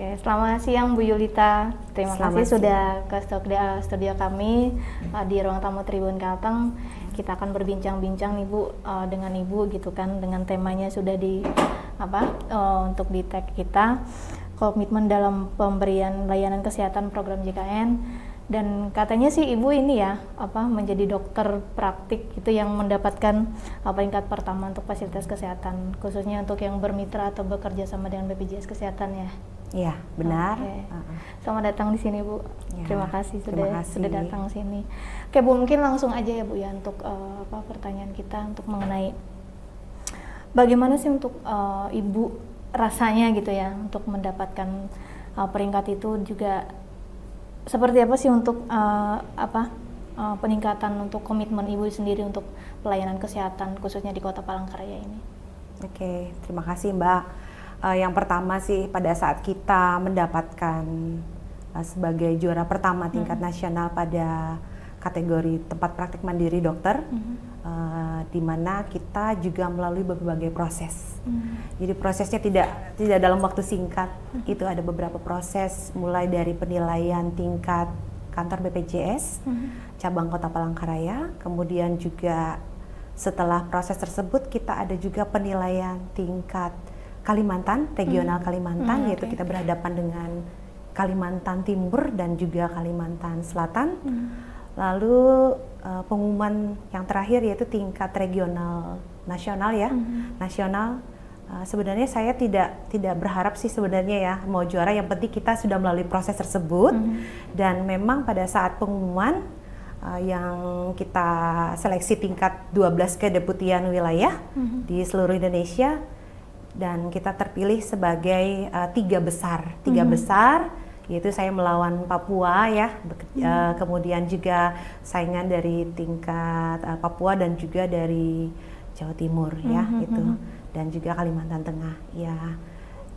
Oke, selamat siang Bu Yulita. Terima kasih sudah ke studio kami di ruang tamu Tribun Kalteng. Kita akan berbincang-bincang nih Bu dengan Ibu gitu kan, dengan temanya sudah untuk di tag kita, komitmen dalam pemberian layanan kesehatan program JKN. Dan katanya sih Ibu ini ya menjadi dokter praktik itu yang mendapatkan peringkat pertama untuk fasilitas kesehatan, khususnya untuk yang bermitra atau bekerja sama dengan BPJS Kesehatan ya. Iya, benar. Oke. Selamat datang di sini Bu. Ya, terima kasih sudah datang sini. Oke Bu, mungkin langsung aja ya Bu ya untuk pertanyaan kita untuk mengenai bagaimana sih untuk Ibu rasanya gitu ya untuk mendapatkan peringkat itu, juga seperti apa sih untuk peningkatan untuk komitmen Ibu sendiri untuk pelayanan kesehatan khususnya di Kota Palangkaraya ini? Oke, terima kasih Mbak. Yang pertama sih pada saat kita mendapatkan sebagai juara pertama tingkat nasional pada kategori tempat praktik mandiri dokter, di mana kita juga melalui berbagai proses. Jadi prosesnya tidak dalam waktu singkat. Itu ada beberapa proses, mulai dari penilaian tingkat kantor BPJS cabang Kota Palangkaraya, kemudian juga setelah proses tersebut kita ada juga penilaian tingkat Kalimantan, regional Kalimantan, yaitu kita berhadapan dengan Kalimantan Timur dan juga Kalimantan Selatan. Lalu pengumuman yang terakhir yaitu tingkat regional nasional ya. Nasional, sebenarnya saya tidak berharap sih sebenarnya ya mau juara, yang penting kita sudah melalui proses tersebut. Dan memang pada saat pengumuman yang kita seleksi tingkat 12 kedeputian wilayah di seluruh Indonesia, dan kita terpilih sebagai tiga besar, yaitu saya melawan Papua ya, kemudian juga saingan dari tingkat Papua dan juga dari Jawa Timur ya, itu, dan juga Kalimantan Tengah ya.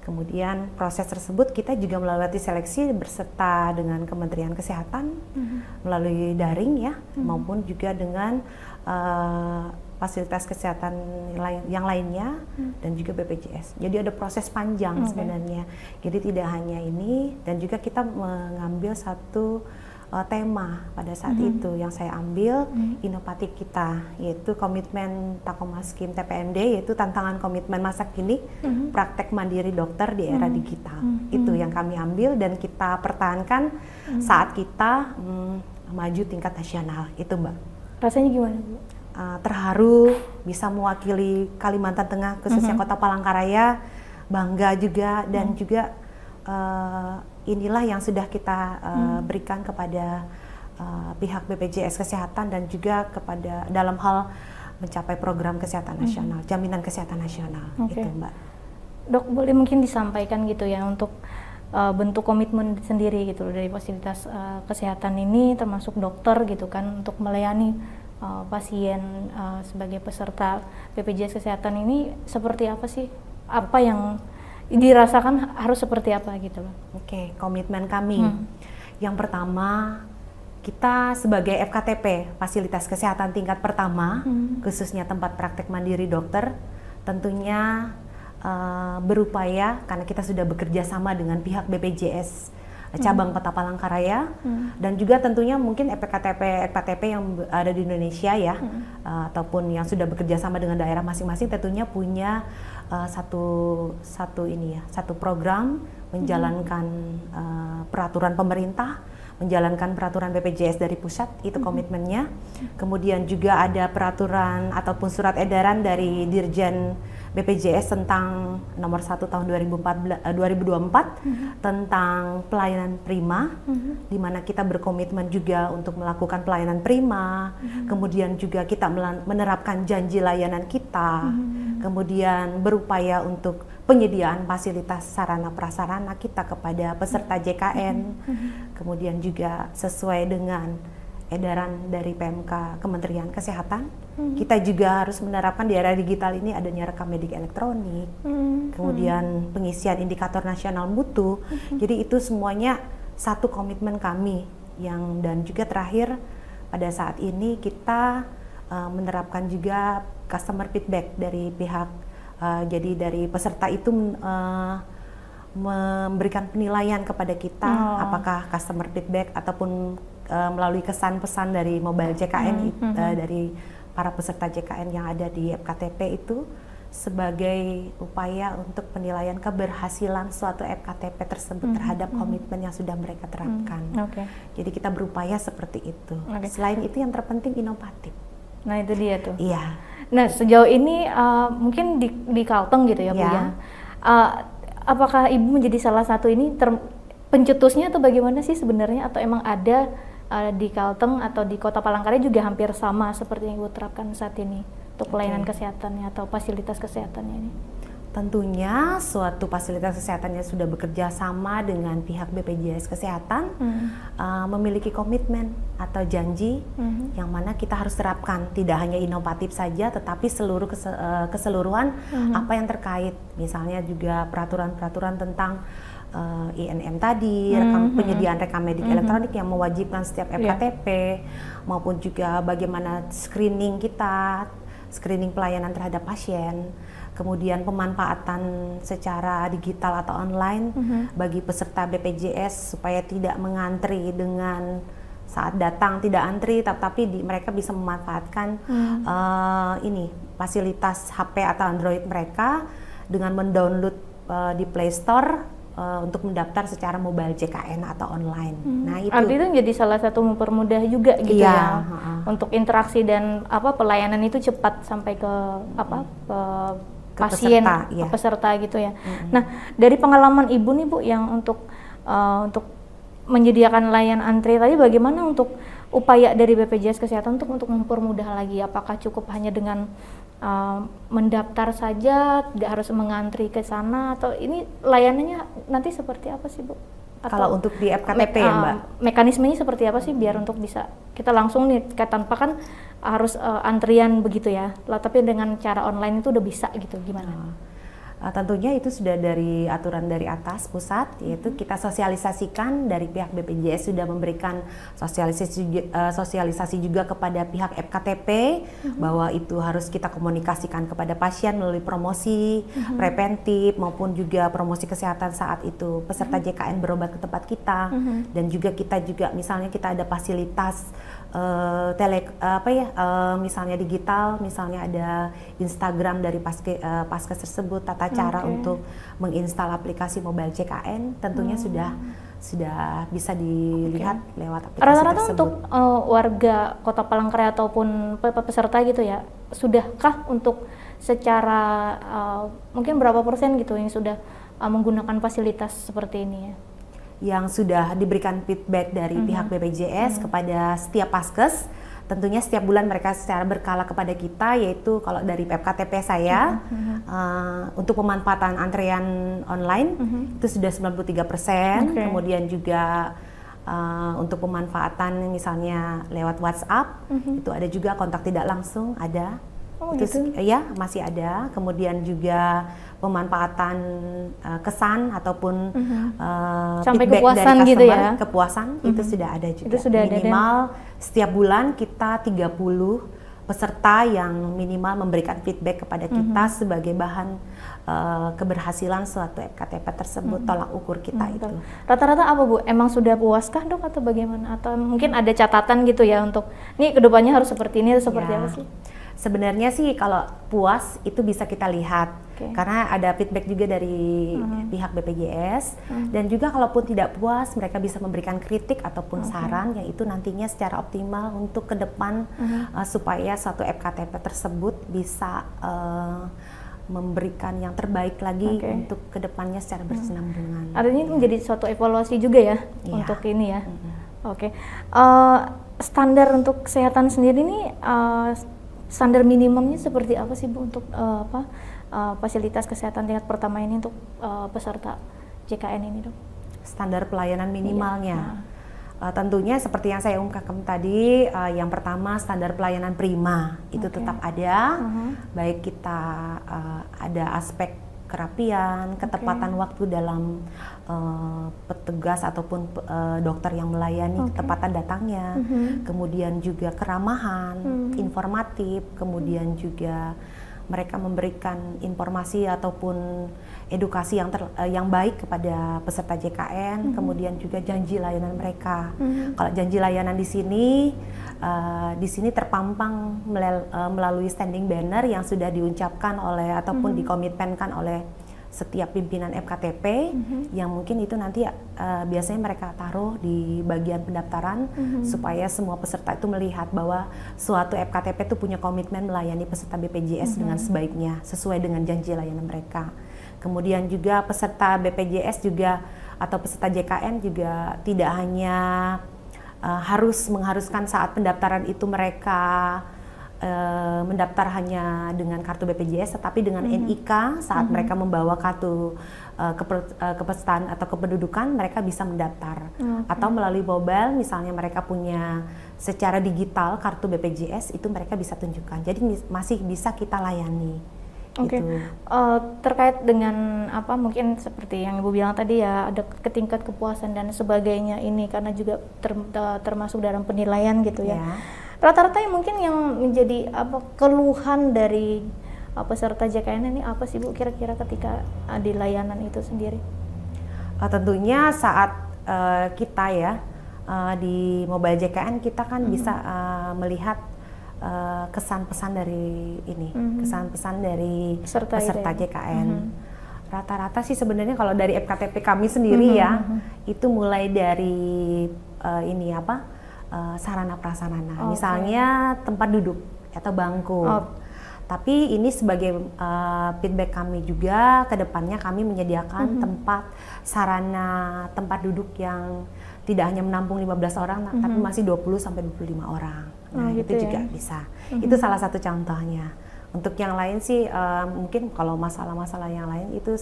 Kemudian proses tersebut kita juga melalui seleksi berserta dengan Kementerian Kesehatan melalui daring ya, maupun juga dengan fasilitas kesehatan yang lainnya dan juga BPJS. Jadi ada proses panjang sebenarnya. Jadi tidak hanya ini, dan juga kita mengambil satu tema pada saat itu yang saya ambil inovatif kita, yaitu komitmen Takomaskim TPMD, yaitu tantangan komitmen masa kini praktek mandiri dokter di era digital. Itu yang kami ambil dan kita pertahankan saat kita maju tingkat nasional. Itu Mbak. Rasanya gimana Bu? Terharu bisa mewakili Kalimantan Tengah, khususnya Kota Palangkaraya, bangga juga, dan juga inilah yang sudah kita berikan kepada pihak BPJS Kesehatan dan juga kepada dalam hal mencapai program kesehatan nasional, jaminan kesehatan nasional. Itu Mbak. Dok, boleh mungkin disampaikan gitu ya untuk bentuk komitmen sendiri gitu dari fasilitas kesehatan ini, termasuk dokter gitu kan, untuk melayani pasien sebagai peserta BPJS Kesehatan ini seperti apa sih? Apa yang dirasakan harus seperti apa gitu loh? Oke, komitmen kami. Yang pertama, kita sebagai FKTP, fasilitas kesehatan tingkat pertama, khususnya tempat praktek mandiri dokter, tentunya berupaya, karena kita sudah bekerja sama dengan pihak BPJS cabang Kota Palangkaraya, dan juga tentunya mungkin FKTP yang ada di Indonesia ya, ataupun yang sudah bekerja sama dengan daerah masing-masing, tentunya punya satu program menjalankan peraturan pemerintah, menjalankan peraturan BPJS dari pusat, itu komitmennya. Kemudian juga ada peraturan ataupun surat edaran dari Dirjen BPJS tentang nomor 1 tahun 2024 tentang pelayanan prima, di mana kita berkomitmen juga untuk melakukan pelayanan prima, kemudian juga kita menerapkan janji layanan kita, kemudian berupaya untuk penyediaan fasilitas sarana prasarana kita kepada peserta JKN, kemudian juga sesuai dengan edaran dari PMK Kementerian Kesehatan. Kita juga harus menerapkan di era digital ini adanya rekam medik elektronik, kemudian pengisian indikator nasional mutu. Jadi itu semuanya satu komitmen kami dan juga terakhir pada saat ini kita menerapkan juga customer feedback dari pihak, jadi dari peserta itu memberikan penilaian kepada kita, apakah customer feedback ataupun melalui kesan pesan dari mobile JKN dari para peserta JKN yang ada di FKTP itu sebagai upaya untuk penilaian keberhasilan suatu FKTP tersebut terhadap komitmen yang sudah mereka terapkan. Jadi kita berupaya seperti itu. Selain itu yang terpenting inovatif. Nah itu dia tuh. Iya. Nah sejauh ini mungkin di Kalteng gitu ya Bu ya. Apakah Ibu menjadi salah satu ini pencetusnya atau bagaimana sih sebenarnya, atau emang ada di Kalteng atau di Kota Palangkaraya juga hampir sama seperti yang Ibu terapkan saat ini untuk pelayanan kesehatannya atau fasilitas kesehatannya ini? Tentunya suatu fasilitas kesehatannya sudah bekerja sama dengan pihak BPJS Kesehatan, memiliki komitmen atau janji yang mana kita harus terapkan, tidak hanya inovatif saja tetapi seluruh keseluruhan apa yang terkait, misalnya juga peraturan-peraturan tentang INM tadi, penyediaan rekam medik elektronik yang mewajibkan setiap FKTP, maupun juga bagaimana screening kita, screening pelayanan terhadap pasien, kemudian pemanfaatan secara digital atau online bagi peserta BPJS supaya tidak mengantri dengan saat datang tidak antri, tapi mereka bisa memanfaatkan fasilitas HP atau Android mereka dengan mendownload di Play Store untuk mendaftar secara mobile JKN atau online. Nah itu artinya jadi salah satu mempermudah juga gitu ya untuk interaksi dan pelayanan itu cepat sampai ke pasien, peserta gitu ya. Nah dari pengalaman Ibu nih Bu yang untuk menyediakan layanan antri tadi, bagaimana untuk upaya dari BPJS Kesehatan untuk mempermudah lagi? Apakah cukup hanya dengan mendaftar saja, tidak harus mengantri ke sana, atau ini layanannya nanti seperti apa sih Bu? Atau kalau untuk di FKTP ya Mbak? Mekanismenya seperti apa sih biar untuk bisa kita langsung nih, tanpa kan harus antrian begitu ya, tapi dengan cara online itu udah bisa gitu, gimana? Tentunya itu sudah dari aturan dari atas pusat, yaitu kita sosialisasikan dari pihak BPJS sudah memberikan sosialisasi juga kepada pihak FKTP bahwa itu harus kita komunikasikan kepada pasien melalui promosi preventif maupun juga promosi kesehatan saat itu peserta JKN berobat ke tempat kita, dan juga kita juga misalnya kita ada fasilitas misalnya digital, misalnya ada Instagram dari Paskes tersebut, tata cara untuk menginstal aplikasi mobile JKN tentunya sudah bisa dilihat lewat aplikasi rata-rata tersebut. Untuk warga Kota Palangkaraya ataupun peserta gitu ya, sudahkah untuk secara mungkin berapa persen gitu yang sudah menggunakan fasilitas seperti ini ya? Yang sudah diberikan feedback dari pihak BPJS kepada setiap Paskes, tentunya setiap bulan mereka secara berkala kepada kita, yaitu kalau dari FKTP saya untuk pemanfaatan antrean online itu sudah 93%, kemudian juga untuk pemanfaatan misalnya lewat WhatsApp itu ada juga, kontak tidak langsung ada. Ya masih ada, kemudian juga pemanfaatan kesan ataupun sampai feedback kepuasan dari customer, gitu ya, kepuasan itu sudah ada juga. Itu sudah minimal setiap bulan kita 30 peserta yang minimal memberikan feedback kepada kita sebagai bahan keberhasilan suatu FKTP tersebut, tolak ukur kita itu. Rata-rata apa Bu? Emang sudah puaskah Dok atau bagaimana? Atau mungkin ada catatan gitu ya untuk nih kedepannya harus seperti ini atau seperti apa sih? Sebenarnya sih kalau puas itu bisa kita lihat, karena ada feedback juga dari pihak BPJS, dan juga kalaupun tidak puas mereka bisa memberikan kritik ataupun saran yang itu nantinya secara optimal untuk ke depan supaya suatu FKTP tersebut bisa memberikan yang terbaik lagi untuk kedepannya secara berkesinambungan. Artinya itu menjadi suatu evaluasi juga ya untuk ini ya. Standar untuk kesehatan sendiri ini standar minimumnya seperti apa sih Bu untuk fasilitas kesehatan tingkat pertama ini untuk peserta JKN ini Dok? Standar pelayanan minimalnya. Tentunya seperti yang saya ungkapkan tadi, yang pertama standar pelayanan prima itu tetap ada, baik kita ada aspek kerapian, ketepatan waktu dalam petugas ataupun dokter yang melayani, ketepatan datangnya, kemudian juga keramahan, informatif, kemudian juga mereka memberikan informasi ataupun edukasi yang baik kepada peserta JKN, kemudian juga janji layanan mereka. Kalau janji layanan di sini terpampang melalui standing banner yang sudah diucapkan oleh ataupun dikomitmenkan oleh setiap pimpinan FKTP, yang mungkin itu nanti biasanya mereka taruh di bagian pendaftaran supaya semua peserta itu melihat bahwa suatu FKTP itu punya komitmen melayani peserta BPJS dengan sebaiknya sesuai dengan janji layanan mereka. Kemudian juga peserta BPJS juga atau peserta JKN juga tidak hanya mengharuskan saat pendaftaran itu mereka mendaftar hanya dengan kartu BPJS, tetapi dengan NIK saat mereka membawa kartu kepesertaan atau kependudukan, mereka bisa mendaftar. Atau melalui mobile, misalnya mereka punya secara digital kartu BPJS, itu mereka bisa tunjukkan. Jadi masih bisa kita layani. Oke. Gitu. Terkait dengan apa mungkin seperti yang Ibu bilang tadi ya, ada tingkat kepuasan dan sebagainya ini karena juga termasuk dalam penilaian gitu ya. Rata-rata yang mungkin yang menjadi keluhan dari peserta JKN ini apa sih Bu kira-kira ketika di layanan itu sendiri? Tentunya saat kita ya di mobile JKN kita kan bisa melihat kesan pesan dari kesan-pesan dari peserta JKN. Rata-rata sih sebenarnya kalau dari FKTP kami sendiri itu mulai dari sarana prasarana, misalnya tempat duduk atau bangku. Tapi ini sebagai feedback kami juga, ke depannya kami menyediakan tempat duduk yang tidak hanya menampung 15 orang, tapi masih 20 sampai 25 orang. Nah, gitu itu ya? juga bisa. Itu salah satu contohnya. Untuk yang lain sih mungkin kalau masalah-masalah yang lain itu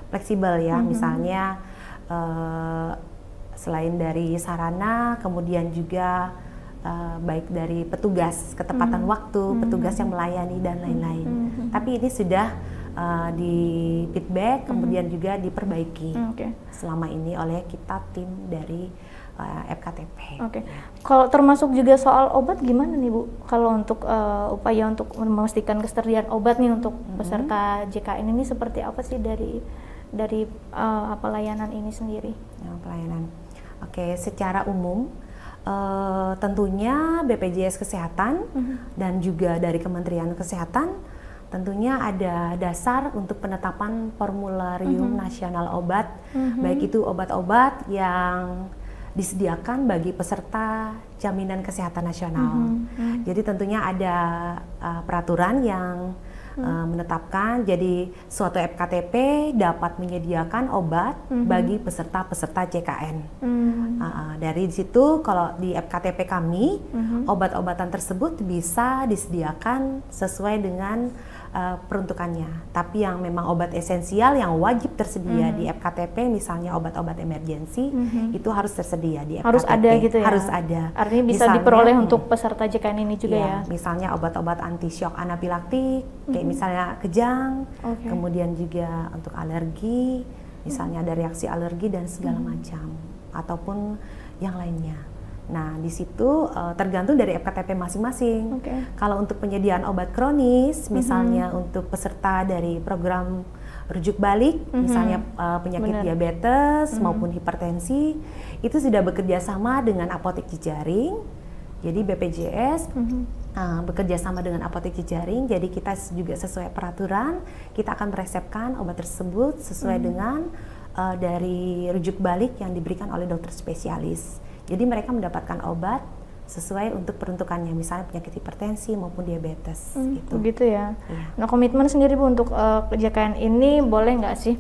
fleksibel ya, misalnya selain dari sarana, kemudian juga baik dari petugas, ketepatan waktu, petugas yang melayani dan lain-lain. Tapi ini sudah di feedback, kemudian juga diperbaiki selama ini oleh kita tim dari FKTP. Kalau termasuk juga soal obat gimana nih Bu? Kalau untuk upaya untuk memastikan ketersediaan obat nih untuk peserta JKN ini seperti apa sih dari layanan ini sendiri? Pelayanan. Secara umum tentunya BPJS Kesehatan dan juga dari Kementerian Kesehatan tentunya ada dasar untuk penetapan formularium nasional obat, baik itu obat-obat yang disediakan bagi peserta jaminan kesehatan nasional. Jadi tentunya ada peraturan yang menetapkan, jadi suatu FKTP dapat menyediakan obat bagi peserta-peserta JKN. Dari situ kalau di FKTP kami, obat-obatan tersebut bisa disediakan sesuai dengan peruntukannya. Tapi yang memang obat esensial yang wajib tersedia di FKTP, misalnya obat-obat emergensi, itu harus tersedia di FKTP. Harus ada gitu ya? Harus ada. Artinya bisa misalnya, diperoleh untuk peserta JKN ini juga ya? Misalnya obat-obat anti shock anafilaktik, kayak misalnya kejang, kemudian juga untuk alergi, misalnya ada reaksi alergi dan segala macam, ataupun yang lainnya. Nah, di situ tergantung dari FKTP masing-masing. Kalau untuk penyediaan obat kronis, misalnya untuk peserta dari program rujuk balik, misalnya penyakit diabetes maupun hipertensi, itu sudah bekerja sama dengan apotek jejaring. Jadi BPJS bekerja sama dengan apotek jejaring, jadi kita juga sesuai peraturan, kita akan meresepkan obat tersebut sesuai dengan dari rujuk balik yang diberikan oleh dokter spesialis. Jadi mereka mendapatkan obat sesuai untuk peruntukannya, misalnya penyakit hipertensi maupun diabetes. Gitu ya. Nah, komitmen sendiri Bu untuk JKN ini boleh nggak sih?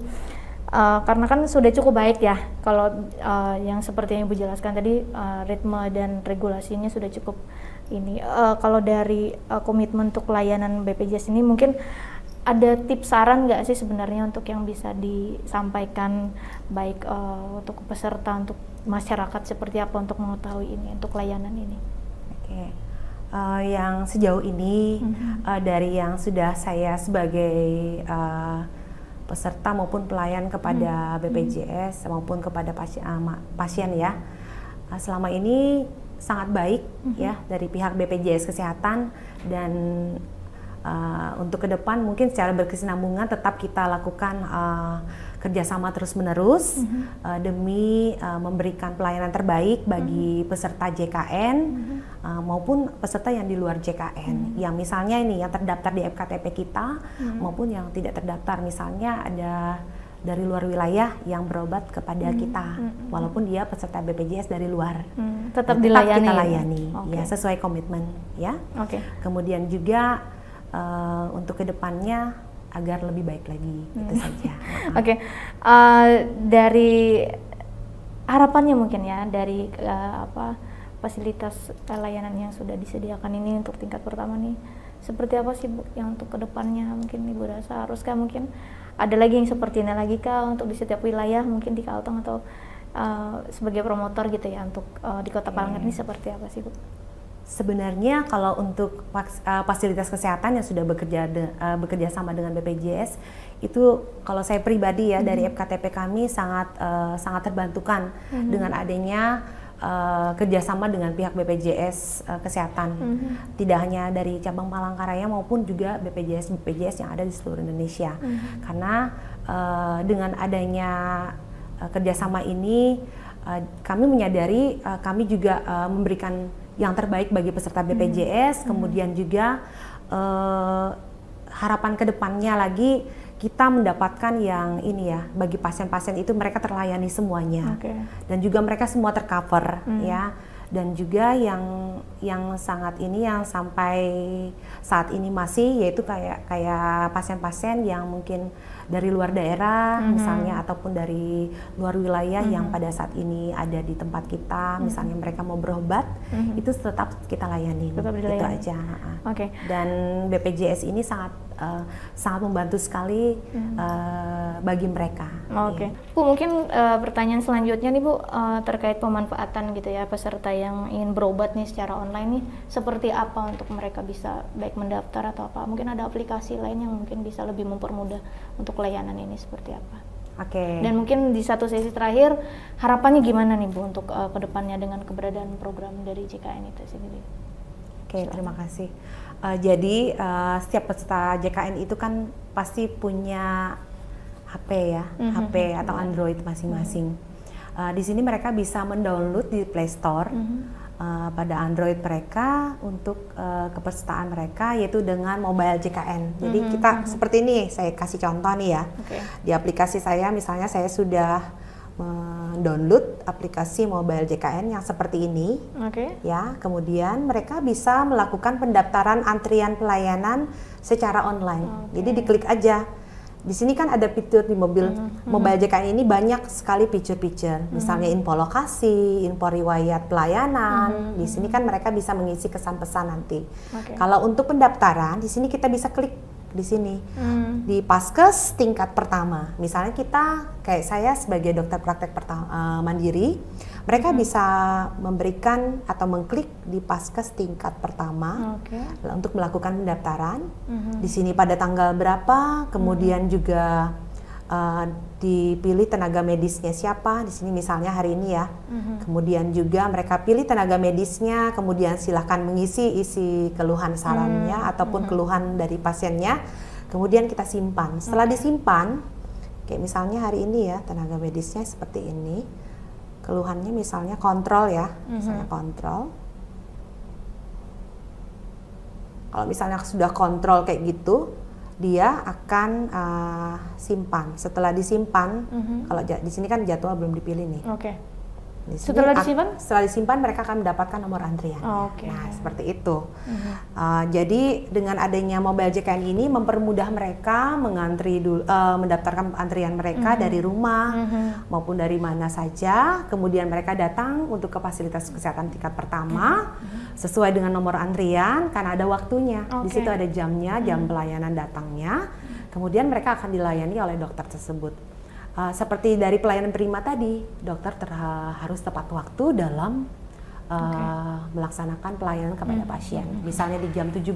Karena kan sudah cukup baik ya, kalau yang seperti yang Ibu jelaskan tadi, ritme dan regulasinya sudah cukup ini. Kalau dari komitmen untuk layanan BPJS ini mungkin ada tips saran nggak sih sebenarnya untuk yang bisa disampaikan baik untuk peserta, untuk masyarakat seperti apa untuk mengetahui ini, untuk layanan ini? Yang sejauh ini dari yang sudah saya sebagai peserta maupun pelayan kepada BPJS maupun kepada pasien ya, selama ini sangat baik ya dari pihak BPJS Kesehatan, dan Untuk ke depan mungkin secara berkesinambungan tetap kita lakukan kerjasama terus-menerus demi memberikan pelayanan terbaik bagi peserta JKN maupun peserta yang di luar JKN. Yang misalnya ini yang terdaftar di FKTP kita maupun yang tidak terdaftar, misalnya ada dari luar wilayah yang berobat kepada kita, walaupun dia peserta BPJS dari luar, tetap dilayani. Kita layani, ya sesuai komitmen, ya. Kemudian juga untuk kedepannya agar lebih baik lagi, itu saja. Dari harapannya mungkin ya dari fasilitas layanan yang sudah disediakan ini untuk tingkat pertama nih, seperti apa sih Bu yang untuk kedepannya mungkin Ibu rasa haruskah mungkin ada lagi yang seperti ini lagi kah untuk di setiap wilayah mungkin di Kalteng atau sebagai promotor gitu ya untuk di Kota Palangkat ini seperti apa sih Bu? Sebenarnya kalau untuk fasilitas kesehatan yang sudah bekerja sama dengan BPJS itu kalau saya pribadi ya dari FKTP kami sangat terbantukan dengan adanya kerjasama dengan pihak BPJS Kesehatan, tidak hanya dari cabang Palangkaraya maupun juga BPJS yang ada di seluruh Indonesia. Karena dengan adanya kerjasama ini kami menyadari kami juga memberikan yang terbaik bagi peserta BPJS, kemudian juga harapan kedepannya lagi kita mendapatkan yang ini ya, bagi pasien-pasien itu mereka terlayani semuanya, dan juga mereka semua tercover ya, dan juga yang sangat ini yang sampai saat ini masih yaitu kayak pasien-pasien yang mungkin dari luar daerah misalnya ataupun dari luar wilayah yang pada saat ini ada di tempat kita, misalnya mereka mau berobat itu tetap kita layani, itu aja. Dan BPJS ini sangat membantu sekali bagi mereka. Bu, mungkin pertanyaan selanjutnya nih Bu, terkait pemanfaatan gitu ya peserta yang ingin berobat nih secara online nih, seperti apa untuk mereka bisa baik mendaftar atau apa? Mungkin ada aplikasi lain yang mungkin bisa lebih mempermudah untuk layanan ini seperti apa? Dan mungkin di satu sesi terakhir harapannya gimana nih Bu untuk kedepannya dengan keberadaan program dari JKN itu sendiri? Terima kasih. Jadi setiap peserta JKN itu kan pasti punya HP ya, HP atau Android masing-masing. Di sini mereka bisa mendownload di Play Store pada Android mereka untuk kepesertaan mereka, yaitu dengan mobile JKN. Jadi kita seperti ini, saya kasih contoh nih ya. Di aplikasi saya misalnya saya sudah mendownload aplikasi mobile JKN yang seperti ini, ya. Kemudian mereka bisa melakukan pendaftaran antrian pelayanan secara online. Jadi diklik aja. Di sini kan ada fitur di mobile JKN ini banyak sekali fitur-fitur, misalnya info lokasi, info riwayat pelayanan. Di sini kan mereka bisa mengisi kesan pesan nanti. Kalau untuk pendaftaran, di sini kita bisa klik di sini di Paskes tingkat pertama. Misalnya kita kayak saya sebagai dokter praktek mandiri, mereka bisa memberikan atau mengklik di Paskes tingkat pertama untuk melakukan pendaftaran. Di sini pada tanggal berapa, kemudian juga dipilih tenaga medisnya siapa. Di sini misalnya hari ini ya. Kemudian juga mereka pilih tenaga medisnya, kemudian silahkan mengisi isi keluhan sarannya ataupun keluhan dari pasiennya. Kemudian kita simpan. Setelah disimpan, kayak misalnya hari ini ya tenaga medisnya seperti ini. Keluhannya misalnya kontrol ya, misalnya kontrol. Kalau misalnya sudah kontrol kayak gitu, dia akan simpan. Setelah disimpan, kalau di sini kan jadwal belum dipilih nih. Setelah disimpan mereka akan mendapatkan nomor antrian. Nah, seperti itu. Jadi dengan adanya mobile JKN ini mempermudah mereka mendaftarkan antrian mereka dari rumah maupun dari mana saja. Kemudian mereka datang untuk ke fasilitas kesehatan tingkat pertama sesuai dengan nomor antrian karena ada waktunya. Di situ ada jamnya, jam pelayanan datangnya. Kemudian mereka akan dilayani oleh dokter tersebut. Seperti dari pelayanan prima tadi, dokter harus tepat waktu dalam melaksanakan pelayanan kepada pasien. Misalnya di jam 17,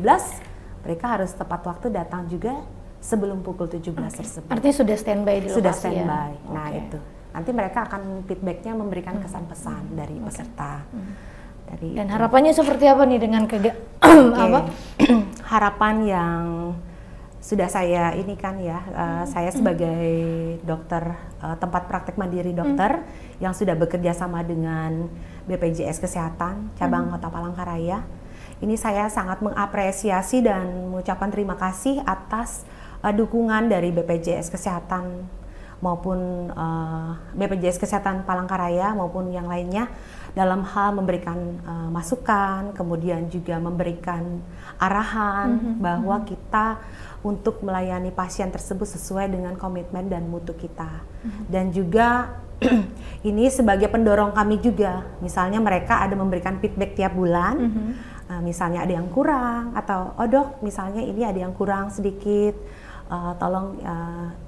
mereka harus tepat waktu datang juga sebelum pukul 17 tersebut. Artinya sudah standby di lokasi. Sudah standby. Nah itu, nanti mereka akan feedbacknya memberikan kesan pesan dari peserta. Dan harapannya seperti apa nih dengan apa? Harapan yang sudah saya ini kan ya, saya sebagai dokter tempat praktek mandiri dokter yang sudah bekerja sama dengan BPJS Kesehatan cabang Kota Palangkaraya. Ini saya sangat mengapresiasi dan mengucapkan terima kasih atas dukungan dari BPJS Kesehatan maupun BPJS Kesehatan Palangkaraya maupun yang lainnya dalam hal memberikan masukan, kemudian juga memberikan arahan bahwa kita untuk melayani pasien tersebut sesuai dengan komitmen dan mutu kita. Dan juga ini sebagai pendorong kami juga, misalnya mereka ada memberikan feedback tiap bulan, misalnya ada yang kurang atau oh dok misalnya ini ada yang kurang sedikit, tolong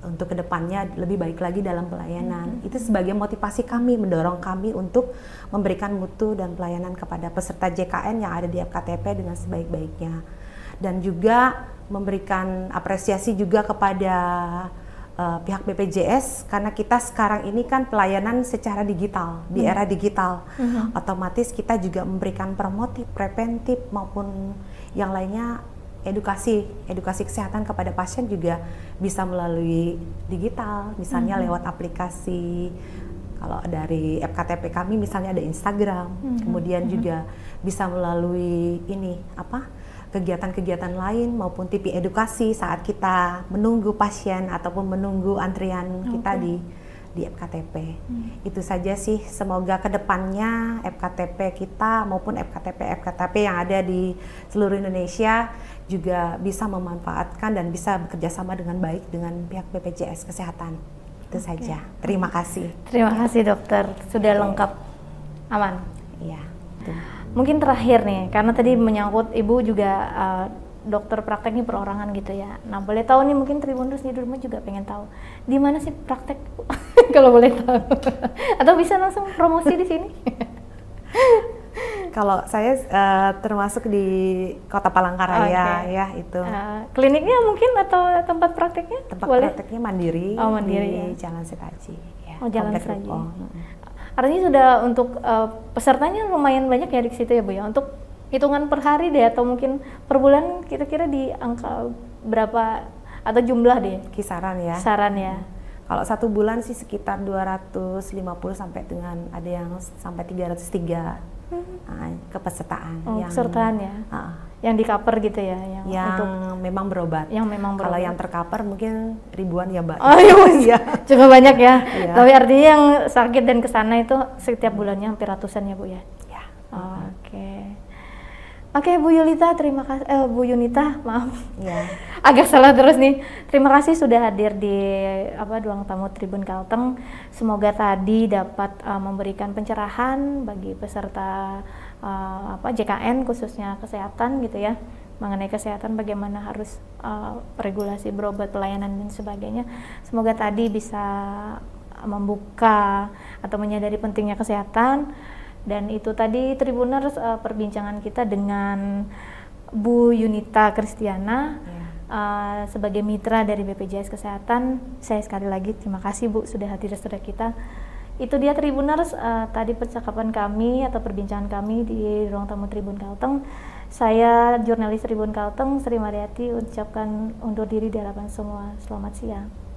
untuk kedepannya lebih baik lagi dalam pelayanan. Itu sebagai motivasi kami, mendorong kami untuk memberikan mutu dan pelayanan kepada peserta JKN yang ada di FKTP dengan sebaik-baiknya. Dan juga memberikan apresiasi juga kepada pihak BPJS karena kita sekarang ini kan pelayanan secara digital, di era digital. Otomatis kita juga memberikan promotif, preventif maupun yang lainnya, edukasi kesehatan kepada pasien juga bisa melalui digital, misalnya lewat aplikasi. Kalau dari FKTP kami misalnya ada Instagram, kemudian juga bisa melalui ini kegiatan-kegiatan lain maupun TV edukasi saat kita menunggu pasien ataupun menunggu antrian kita di FKTP. Itu saja sih, semoga kedepannya FKTP kita maupun FKTP yang ada di seluruh Indonesia juga bisa memanfaatkan dan bisa bekerja sama dengan baik dengan pihak BPJS Kesehatan. Itu saja. Terima kasih. Terima kasih dokter, sudah lengkap, aman. Iya. Mungkin terakhir nih, karena tadi menyangkut ibu juga dokter prakteknya perorangan gitu ya. Nah boleh tahu nih, mungkin Tribuners di rumah juga pengen tahu di mana sih praktek kalau boleh tahu, atau bisa langsung promosi di sini. Kalau saya termasuk di Kota Palangkaraya ya itu. Kliniknya mungkin atau tempat prakteknya? Tempat boleh? prakteknya mandiri, mandiri di Jalan Setaji. Ya, Jalan Setaji. Artinya sudah untuk pesertanya lumayan banyak ya di situ ya Bu ya. Untuk hitungan per hari deh atau mungkin per bulan kira-kira di angka berapa atau jumlah deh? Kisaran ya. Kisaran ya. Kalau satu bulan sih sekitar 250 sampai dengan ada yang sampai 303 kepesertaan. Pesertaan ya. Yang di cover gitu ya, yang untuk memang berobat. Yang memang berobat. Kalau yang tercover mungkin ribuan ya Mbak. Oh iya, cukup banyak ya. Tapi artinya yang sakit dan kesana itu setiap bulannya hampir ratusan ya Bu ya. Ya. Oke, Bu Yulita, terima kasih. Bu Yunita, maaf. Ya. Agak salah terus nih. Terima kasih sudah hadir di ruang tamu Tribun Kalteng. Semoga tadi dapat memberikan pencerahan bagi peserta JKN khususnya kesehatan gitu ya, mengenai kesehatan, bagaimana harus regulasi berobat, pelayanan dan sebagainya. Semoga tadi bisa membuka atau menyadari pentingnya kesehatan. Dan itu tadi Tribuners perbincangan kita dengan Bu Yunita Kristiana sebagai mitra dari BPJS Kesehatan. Saya sekali lagi terima kasih Bu sudah hadir saudara kita. Itu dia Tribuners tadi percakapan kami atau perbincangan kami di ruang tamu Tribun Kalteng. Saya jurnalis Tribun Kalteng Sri Mariati ucapkan undur diri di hadapan semua. Selamat siang.